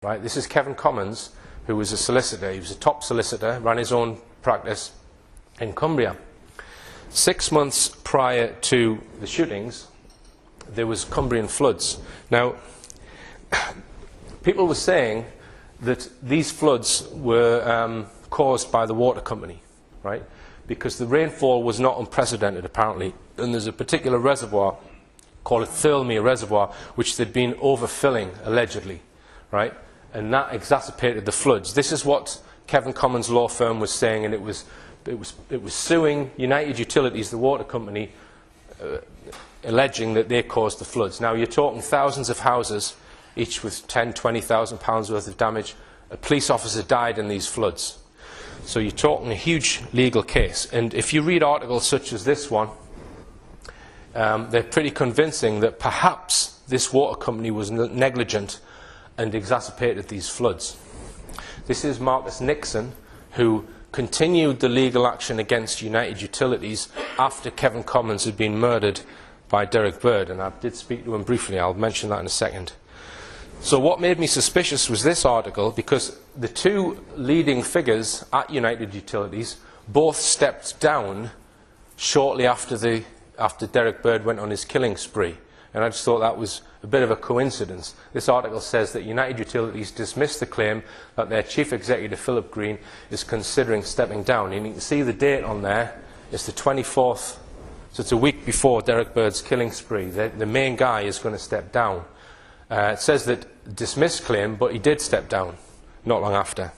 Right? This is Kevin Commons, who was a solicitor. He was a top solicitor, ran his own practice in Cumbria. 6 months prior to the shootings, there was Cumbrian floods. Now, people were saying that these floods were caused by the water company, right? Because the rainfall was not unprecedented, apparently. And there's a particular reservoir, called a Thirlmere Reservoir, which they'd been overfilling, allegedly, right? And that exacerbated the floods. This is what Kevin Commons' law firm was saying, and it was suing United Utilities, the water company, alleging that they caused the floods. Now, you're talking thousands of houses, each with £10,000–20,000 worth of damage. A police officer died in these floods. So you're talking a huge legal case. And if you read articles such as this one, they're pretty convincing that perhaps this water company was negligent and exacerbated these floods. This is Marcus Nixon, who continued the legal action against United Utilities after Kevin Commons had been murdered by Derrick Bird, and I did speak to him briefly. I'll mention that in a second. So what made me suspicious was this article, because the two leading figures at United Utilities both stepped down shortly after Derrick Bird went on his killing spree. And I just thought that was a bit of a coincidence. This article says that United Utilities dismissed the claim that their chief executive, Philip Green, is considering stepping down. And you can see the date on there. It's the 24th, so it's a week before Derrick Bird's killing spree. The main guy is going to step down. It says that dismissed claim, but he did step down not long after.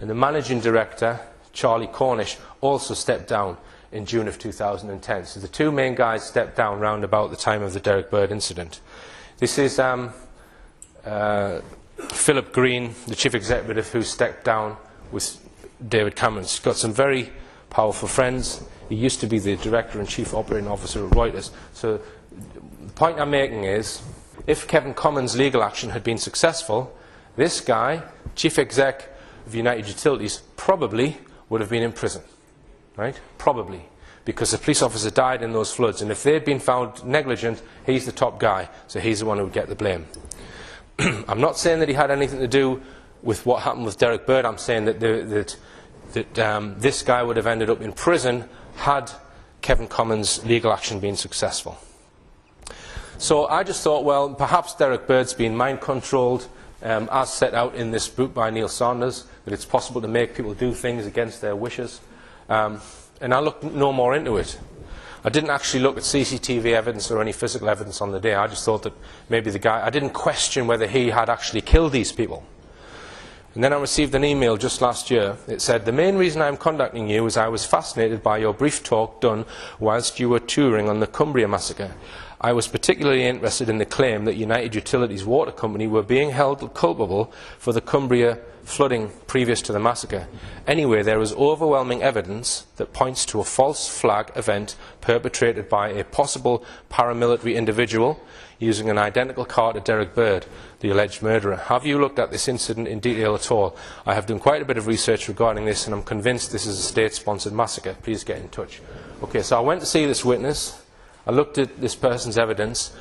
And the managing director, Charlie Cornish, also stepped down in June of 2010. So the two main guys stepped down round about the time of the Derrick Bird incident. This is Philip Green, the chief executive, who stepped down with David Cameron. He's got some very powerful friends. He used to be the director and chief operating officer at Reuters. So the point I'm making is, if Kevin Commons' legal action had been successful, this guy, chief exec of United Utilities, probably would have been in prison. Right? Probably. Because the police officer died in those floods, and if they'd been found negligent, he's the top guy, so he's the one who would get the blame. I'm not saying that he had anything to do with what happened with Derrick Bird. I'm saying that, this guy would have ended up in prison had Kevin Commons' legal action been successful. So I just thought, well, perhaps Derrick Bird's been mind-controlled, as set out in this book by Neil Saunders, that it's possible to make people do things against their wishes. And I looked no more into it. I didn't actually look at CCTV evidence or any physical evidence on the day. I just thought that maybe the guy, I didn't question whether he had actually killed these people. And then I received an email just last year. It said, "The main reason I'm contacting you is I was fascinated by your brief talk done whilst you were touring on the Cumbria massacre. I was particularly interested in the claim that United Utilities Water Company were being held culpable for the Cumbria flooding previous to the massacre. Anyway, there is overwhelming evidence that points to a false flag event perpetrated by a possible paramilitary individual using an identical car to Derrick Bird, the alleged murderer. Have you looked at this incident in detail at all? I have done quite a bit of research regarding this, and I'm convinced this is a state-sponsored massacre. Please get in touch." Okay, so I went to see this witness. I looked at this person's evidence,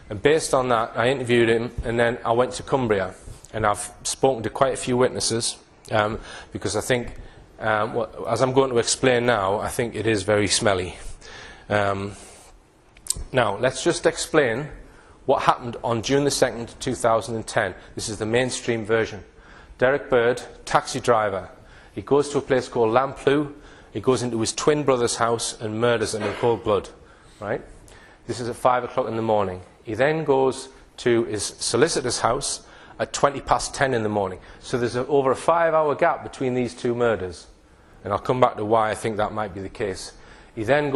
and based on that, I interviewed him, and then I went to Cumbria. And I've spoken to quite a few witnesses, because I think, as I'm going to explain now, I think it is very smelly. Now, let's just explain what happened on June the 2nd, 2010. This is the mainstream version. Derrick Bird, taxi driver. He goes to a place called Lamplugh. He goes into his twin brother's house and murders them in cold blood. Right? This is at 5 o'clock in the morning. He then goes to his solicitor's house at 10:20 in the morning. So there's over a 5-hour gap between these two murders. And I'll come back to why I think that might be the case. He then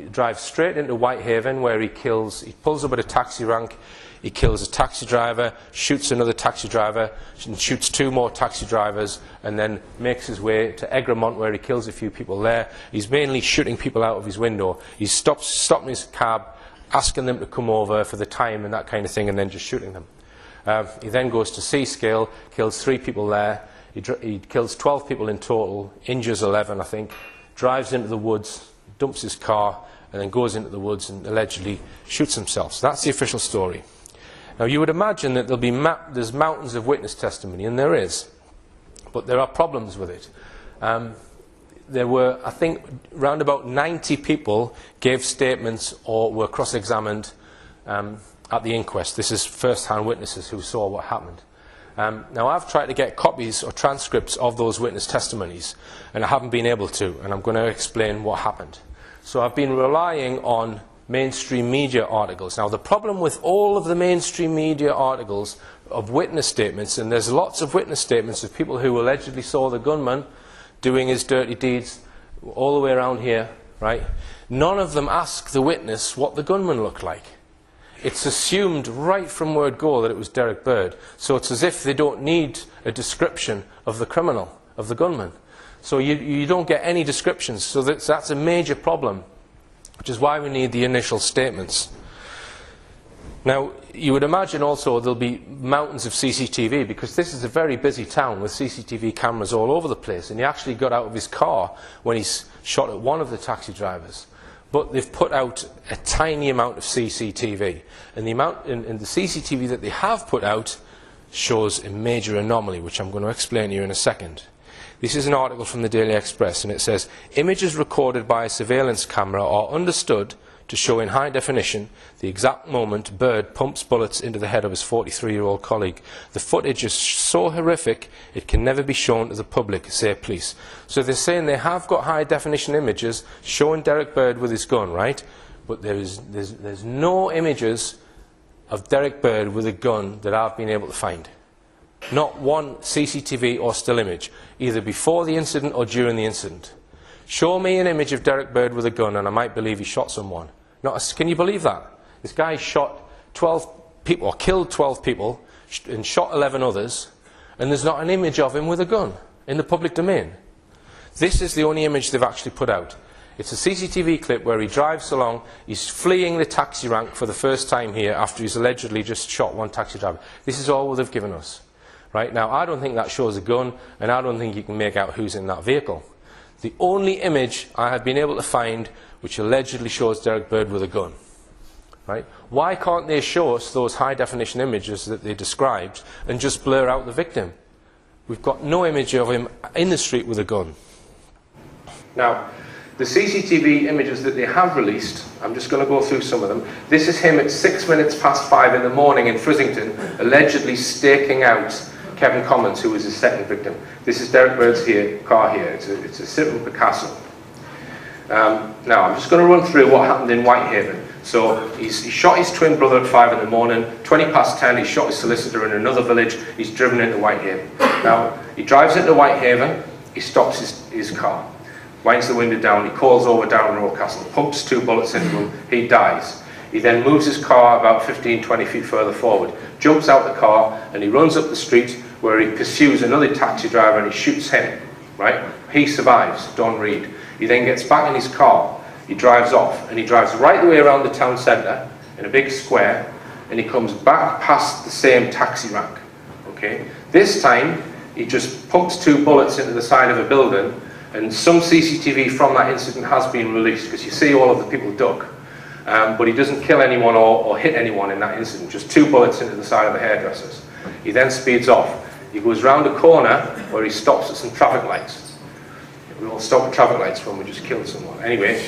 drives straight into Whitehaven, where he pulls up at a taxi rank, he kills a taxi driver, shoots another taxi driver, and shoots 2 more taxi drivers, and then makes his way to Egremont, where he kills a few people there. He's mainly shooting people out of his window. He's stopping his cab, asking them to come over for the time and that kind of thing, and then just shooting them. He then goes to Seascale, kills 3 people there. He kills 12 people in total, injures 11, I think, drives into the woods, dumps his car, and then goes into the woods and allegedly shoots himself. So that's the official story. Now you would imagine that there's mountains of witness testimony, and there is, but there are problems with it. There were, I think, around about 90 people gave statements or were cross-examined at the inquest. This is first-hand witnesses who saw what happened. Now I've tried to get copies or transcripts of those witness testimonies, and I haven't been able to, and I'm going to explain what happened. So I've been relying on mainstream media articles. Now the problem with all of the mainstream media articles of witness statements, and there's lots of witness statements of people who allegedly saw the gunman doing his dirty deeds all the way around here, right? None of them ask the witness what the gunman looked like. It's assumed right from word go that it was Derrick Bird. So it's as if they don't need a description of the criminal, of the gunman. So you don't get any descriptions. So that's a major problem, which is why we need the initial statements. Now, you would imagine also there'll be mountains of CCTV, because this is a very busy town with CCTV cameras all over the place, and he actually got out of his car when he shot at one of the taxi drivers. But they've put out a tiny amount of CCTV, and the amount in the CCTV that they have put out shows a major anomaly, which I'm going to explain to you in a second. This is an article from the Daily Express, and it says, images recorded by a surveillance camera are understood to show in high definition the exact moment Bird pumps bullets into the head of his 43-year-old colleague. The footage is so horrific it can never be shown to the public, say police. So they're saying they have got high definition images showing Derrick Bird with his gun, right? But there's no images of Derrick Bird with a gun that I've been able to find. Not one CCTV or still image, either before the incident or during the incident. Show me an image of Derrick Bird with a gun and I might believe he shot someone. Can you believe that? This guy shot 12 people, or killed 12 people, and shot 11 others, and there's not an image of him with a gun in the public domain. This is the only image they've actually put out. It's a CCTV clip where he drives along, he's fleeing the taxi rank for the first time here after he's allegedly just shot one taxi driver. This is all they've given us. Right? Now, I don't think that shows a gun, and I don't think you can make out who's in that vehicle. The only image I have been able to find which allegedly shows Derrick Bird with a gun. Right? Why can't they show us those high-definition images that they described and just blur out the victim? We've got no image of him in the street with a gun. Now, the CCTV images that they have released, I'm just going to go through some of them. This is him at 6 minutes past 5 in the morning in Frizzington, allegedly staking out Kevin Commons, who was his second victim. This is Derrick Bird's car here. It's a Citroen Picasso. Now, I'm just going to run through what happened in Whitehaven. So, he shot his twin brother at 5 in the morning. 20 past 10, he shot his solicitor in another village. He's driven into Whitehaven. Now, he drives into Whitehaven. He stops his car, winds the window down. He calls over Darren Rocastle, pumps 2 bullets into him. He dies. He then moves his car about 15, 20 feet further forward, jumps out the car, and he runs up the street where he pursues another taxi driver and he shoots him. Right? He survives, Don Reed. He then gets back in his car, he drives off, and he drives right the way around the town centre in a big square, and he comes back past the same taxi rank. Okay? This time, he just pumps 2 bullets into the side of a building, and some CCTV from that incident has been released, because you see all of the people duck. But he doesn't kill anyone or hit anyone in that incident, just 2 bullets into the side of the hairdressers. He then speeds off. He goes round a corner where he stops at some traffic lights. We all stop at traffic lights when we just killed someone. Anyway,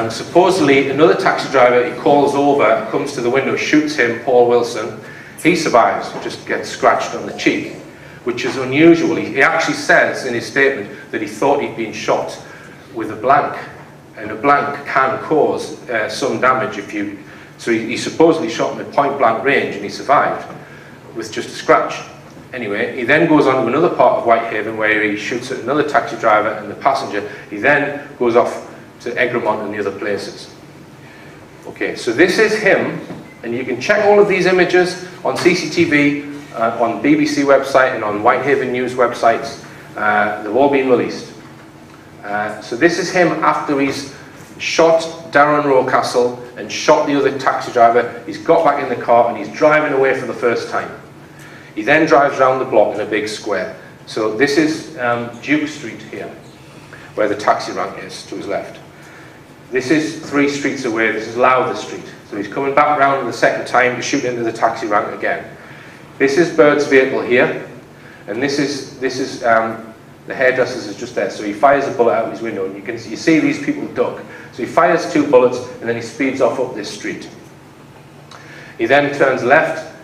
supposedly another taxi driver, he calls over, comes to the window, shoots him, Paul Wilson. He survives, just gets scratched on the cheek, which is unusual. He actually says in his statement that he thought he'd been shot with a blank, and a blank can cause some damage if you... So he supposedly shot him at point blank range, and he survived with just a scratch. Anyway, he then goes on to another part of Whitehaven where he shoots at another taxi driver and the passenger. He then goes off to Egremont and the other places. Okay, so this is him, and you can check all of these images on CCTV, on BBC website and on Whitehaven News websites. They've all been released. So this is him after he's shot Darren Rocastle and shot the other taxi driver. He's got back in the car and he's driving away for the first time. He then drives around the block in a big square. So this is Duke Street here, where the taxi rank is to his left. This is 3 streets away. This is Lowther Street. So he's coming back round the second time to shoot into the taxi rank again. This is Bird's vehicle here, and this is the hairdresser's is just there. So he fires a bullet out his window, and you see these people duck. So he fires 2 bullets, and then he speeds off up this street. He then turns left,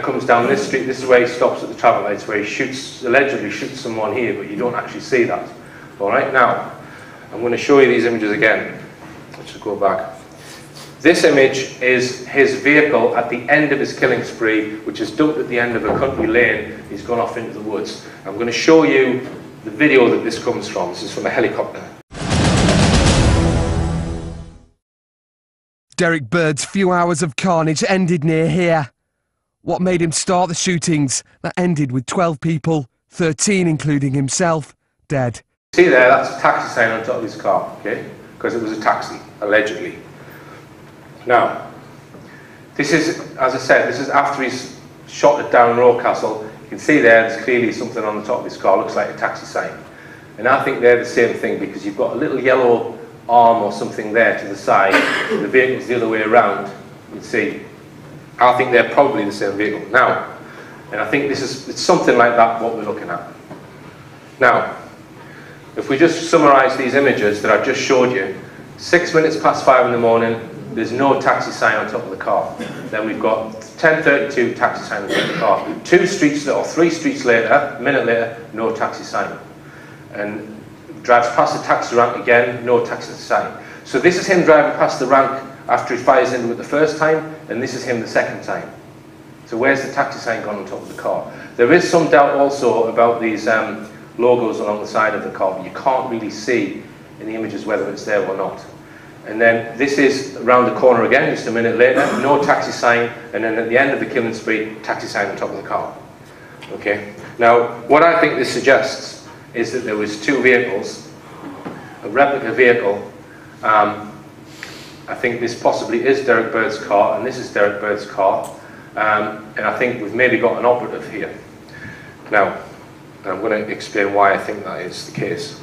comes down this street. This is where he stops at the traffic lights, where he allegedly shoots someone here, but you don't actually see that. All right, now I'm going to show you these images again. Let's just go back. This image is his vehicle at the end of his killing spree, which is dumped at the end of a country lane. He's gone off into the woods. I'm going to show you the video that this comes from. This is from a helicopter. Derrick Bird's few hours of carnage ended near here. What made him start the shootings that ended with 12 people, 13 including himself, dead? See there, that's a taxi sign on top of his car, okay? Because it was a taxi, allegedly. Now, this is, as I said, this is after he's shot at Down Rocastle. You can see there's clearly something on the top of his car, looks like a taxi sign. And I think they're the same thing, because you've got a little yellow arm or something there to the side, and the vehicle's the other way around. You can see, I think they're probably the same vehicle. Now, and I think it's something like that what we're looking at. Now, if we just summarise these images that I've just showed you, 6 minutes past 5 in the morning, there's no taxi sign on top of the car. Then we've got 10:32 taxi sign on top of the car. 2 streets or 3 streets later, a minute later, no taxi sign. And drives past the taxi rank again, no taxi sign. So this is him driving past the rank after he fires into it the first time, and this is him the second time. So where's the taxi sign gone on top of the car? There is some doubt also about these logos along the side of the car, but you can't really see in the images whether it's there or not. And then this is around the corner again, just a minute later, no taxi sign, and then at the end of the killing spree, taxi sign on top of the car. Okay. Now, what I think this suggests is that there was 2 vehicles, a replica vehicle. I think this possibly is Derrick Bird's car, and this is Derrick Bird's car. And I think we've maybe got an operative here. Now, I'm going to explain why I think that is the case.